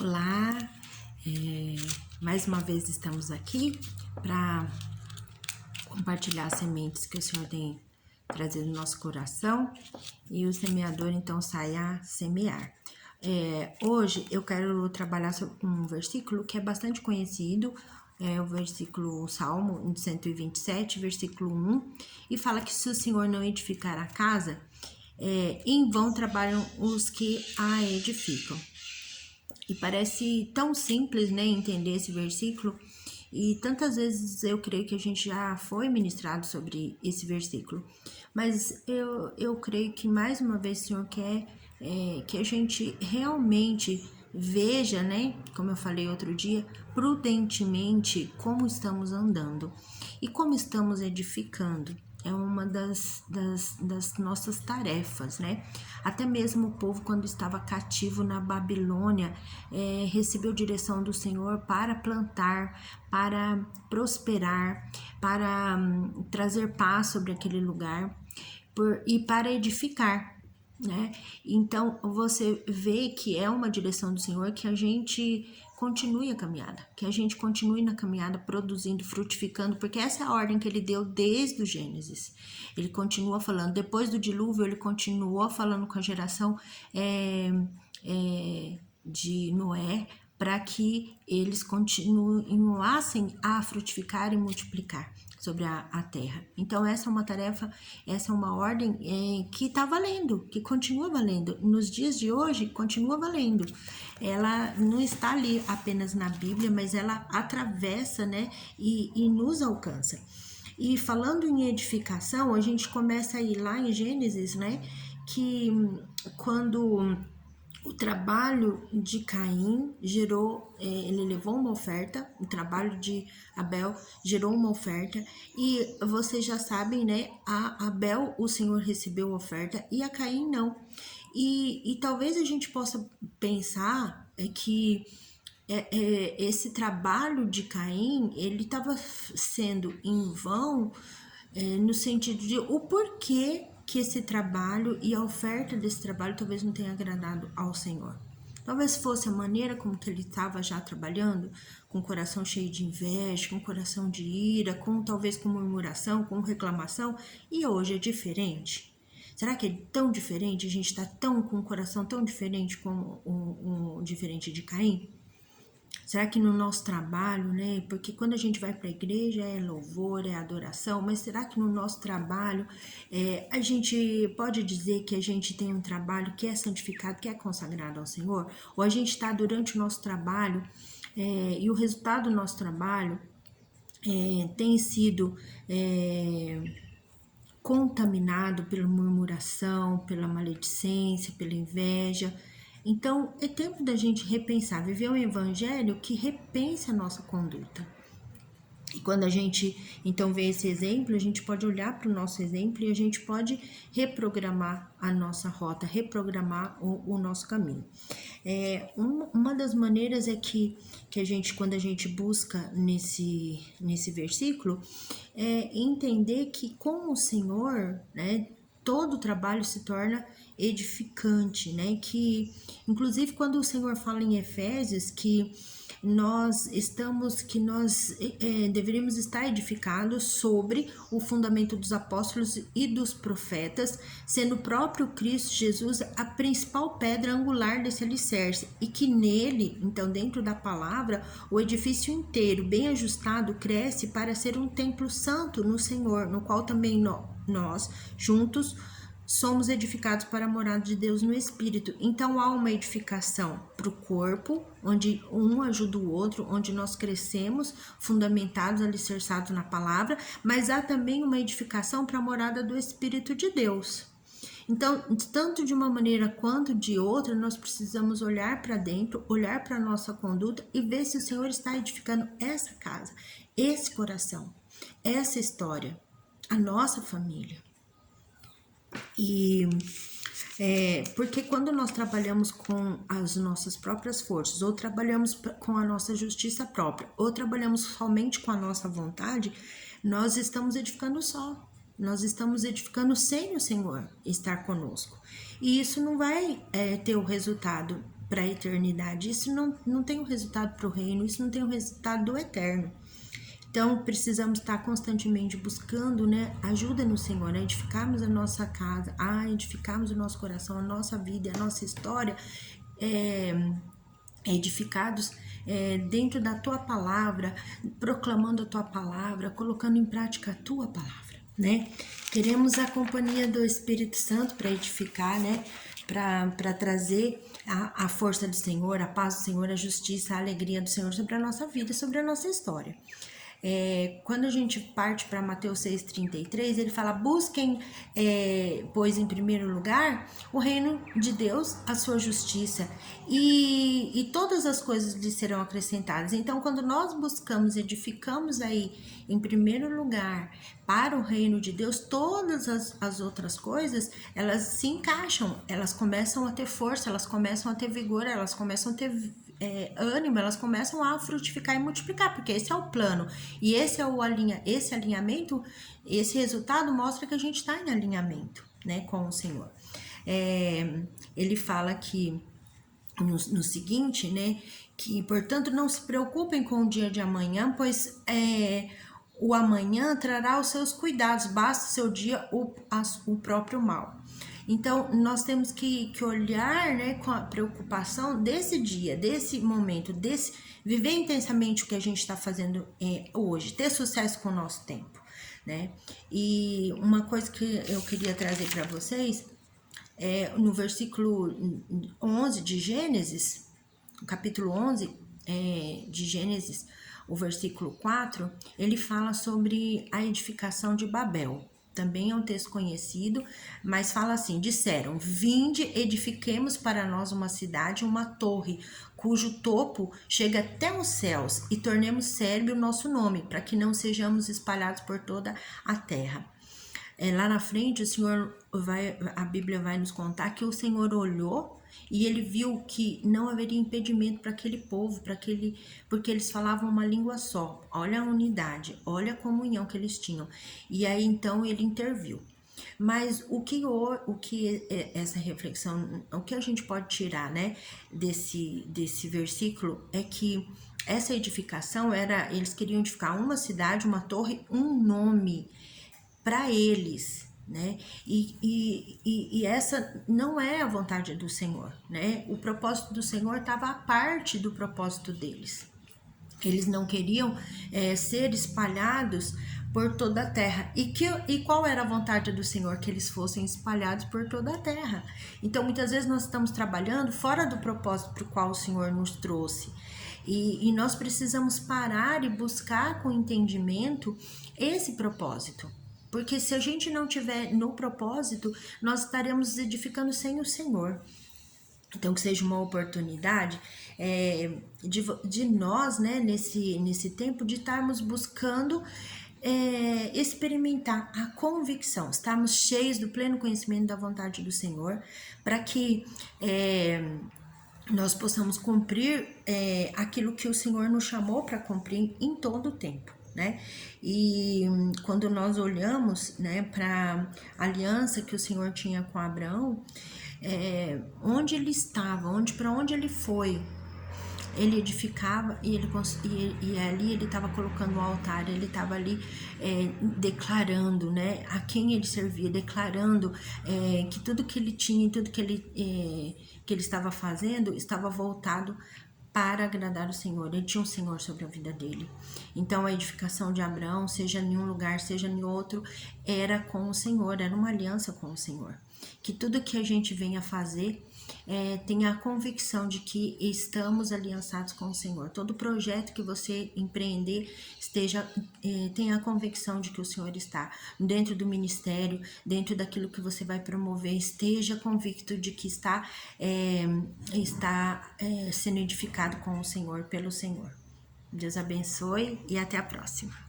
Olá, mais uma vez estamos aqui para compartilhar as sementes que o Senhor tem trazido no nosso coração e o semeador então sai a semear. Hoje eu quero trabalhar sobre um versículo que é bastante conhecido, o versículo Salmo 127, versículo 1, e fala que se o Senhor não edificar a casa, em vão trabalham os que a edificam. E parece tão simples, né, entender esse versículo. E tantas vezes eu creio que a gente já foi ministrado sobre esse versículo. Mas eu creio que mais uma vez o Senhor quer que a gente realmente veja, né, como eu falei outro dia, prudentemente como estamos andando e como estamos edificando. É uma das nossas tarefas, né? Até mesmo o povo, quando estava cativo na Babilônia, recebeu direção do Senhor para plantar, para prosperar, para trazer paz sobre aquele lugar e para edificar, né? Então você vê que é uma direção do Senhor que a gente continue a caminhada, que a gente continue na caminhada produzindo, frutificando, porque essa é a ordem que ele deu desde o Gênesis. Ele continua falando, depois do dilúvio, ele continuou falando com a geração de Noé, para que eles continuassem a frutificar e multiplicar sobre a terra. Então essa é uma tarefa, essa é uma ordem que está valendo, que continua valendo. Nos dias de hoje, continua valendo. Ela não está ali apenas na Bíblia, mas ela atravessa, né, e nos alcança. E falando em edificação, a gente começa a ir lá em Gênesis, né, que quando o trabalho de Caim gerou, ele levou uma oferta, o trabalho de Abel gerou uma oferta, e vocês já sabem, né, a Abel o Senhor recebeu a oferta e a Caim não. E talvez a gente possa pensar que esse trabalho de Caim, ele estava sendo em vão, no sentido de o porquê que esse trabalho e a oferta desse trabalho talvez não tenha agradado ao Senhor. Talvez fosse a maneira como que ele estava já trabalhando, com o coração cheio de inveja, com o coração de ira, talvez com murmuração, com reclamação, e hoje é diferente. Será que é tão diferente? A gente está tão com o coração tão diferente como o diferente de Caim? Será que no nosso trabalho, né? Porque quando a gente vai para a igreja é louvor, é adoração, mas será que no nosso trabalho a gente pode dizer que a gente tem um trabalho que é santificado, que é consagrado ao Senhor? Ou a gente está durante o nosso trabalho e o resultado do nosso trabalho tem sido contaminado pela murmuração, pela maledicência, pela inveja? Então, é tempo da gente repensar, viver um evangelho que repense a nossa conduta. E quando a gente, então, vê esse exemplo, a gente pode olhar para o nosso exemplo e a gente pode reprogramar a nossa rota, reprogramar o nosso caminho. Uma das maneiras é que a gente, quando a gente busca nesse versículo, é entender que com o Senhor, né, todo o trabalho se torna edificante, né? Que, inclusive, quando o Senhor fala em Efésios que nós deveríamos estar edificados sobre o fundamento dos apóstolos e dos profetas, sendo o próprio Cristo Jesus a principal pedra angular desse alicerce, e que nele, então dentro da palavra, o edifício inteiro, bem ajustado, cresce para ser um templo santo no Senhor, no qual também nós, juntos, somos edificados para a morada de Deus no Espírito. Então há uma edificação para o corpo, onde um ajuda o outro, onde nós crescemos, fundamentados, alicerçados na palavra, mas há também uma edificação para a morada do Espírito de Deus. Então, tanto de uma maneira quanto de outra, nós precisamos olhar para dentro, olhar para a nossa conduta e ver se o Senhor está edificando essa casa, esse coração, essa história, a nossa família. E porque quando nós trabalhamos com as nossas próprias forças, ou trabalhamos com a nossa justiça própria, ou trabalhamos somente com a nossa vontade, nós estamos edificando só. Nós estamos edificando sem o Senhor estar conosco. E isso não vai ter o resultado para a eternidade. Isso não tem um resultado para o reino, isso não tem um resultado do eterno. Então, precisamos estar constantemente buscando, né, ajuda no Senhor, a edificarmos a nossa casa, a edificarmos o nosso coração, a nossa vida, a nossa história, edificados dentro da Tua Palavra, proclamando a Tua Palavra, colocando em prática a Tua Palavra, né? Queremos a companhia do Espírito Santo para edificar, né? Para trazer a força do Senhor, a paz do Senhor, a justiça, a alegria do Senhor sobre a nossa vida, sobre a nossa história. Quando a gente parte para Mateus 6,33, ele fala: busquem, pois em primeiro lugar o reino de Deus, a sua justiça, e todas as coisas lhe serão acrescentadas. Então, quando nós buscamos, edificamos aí em primeiro lugar para o reino de Deus, todas as outras coisas, elas se encaixam, elas começam a ter força, elas começam a ter vigor, elas começam a ter ânimo, elas começam a frutificar e multiplicar, porque esse é o plano, e esse alinhamento, esse resultado mostra que a gente está em alinhamento, né, com o Senhor. Ele fala que no seguinte, né, que portanto não se preocupem com o dia de amanhã, pois o amanhã trará os seus cuidados, basta o seu dia o próprio mal. Então, nós temos que olhar, né, com a preocupação desse dia, desse momento, viver intensamente o que a gente está fazendo hoje, ter sucesso com o nosso tempo, né? E uma coisa que eu queria trazer para vocês, no versículo 11 de Gênesis, capítulo 11 de Gênesis, o versículo 4, ele fala sobre a edificação de Babel. Também é um texto conhecido, mas fala assim: disseram, vinde, edifiquemos para nós uma cidade, uma torre, cujo topo chega até os céus, e tornemos célebre o nosso nome, para que não sejamos espalhados por toda a terra. Lá na frente, a Bíblia vai nos contar que o Senhor olhou e ele viu que não haveria impedimento para aquele povo, porque eles falavam uma língua só. Olha a unidade, olha a comunhão que eles tinham. E aí então ele interviu. Mas o que essa reflexão, o que a gente pode tirar, né, desse versículo é que essa edificação eles queriam edificar uma cidade, uma torre, um nome para eles, né? E essa não é a vontade do Senhor, né? O propósito do Senhor estava à parte do propósito deles. Eles não queriam ser espalhados por toda a terra. E qual era a vontade do Senhor? Que eles fossem espalhados por toda a terra. Então, muitas vezes nós estamos trabalhando fora do propósito para o qual o Senhor nos trouxe. E nós precisamos parar e buscar com entendimento esse propósito. Porque se a gente não tiver no propósito, nós estaremos edificando sem o Senhor. Então, que seja uma oportunidade de nós, né, nesse tempo, de estarmos buscando experimentar a convicção, estarmos cheios do pleno conhecimento da vontade do Senhor, para que nós possamos cumprir aquilo que o Senhor nos chamou para cumprir em todo o tempo. Né? E quando nós olhamos, né, para a aliança que o Senhor tinha com Abraão, onde ele estava, para onde ele foi, ele edificava e ali ele estava colocando o altar, ele estava ali declarando, né, a quem ele servia, declarando que tudo que ele tinha, tudo que ele estava fazendo estava voltado para agradar o Senhor. Ele tinha um Senhor sobre a vida dele. Então a edificação de Abraão, seja em um lugar, seja em outro, era com o Senhor, era uma aliança com o Senhor. Que tudo que a gente venha fazer tenha a convicção de que estamos aliançados com o Senhor. Todo projeto que você empreender tenha a convicção de que o Senhor está dentro do ministério, dentro daquilo que você vai promover, esteja convicto de que está sendo edificado com o Senhor, pelo Senhor. Deus abençoe e até a próxima.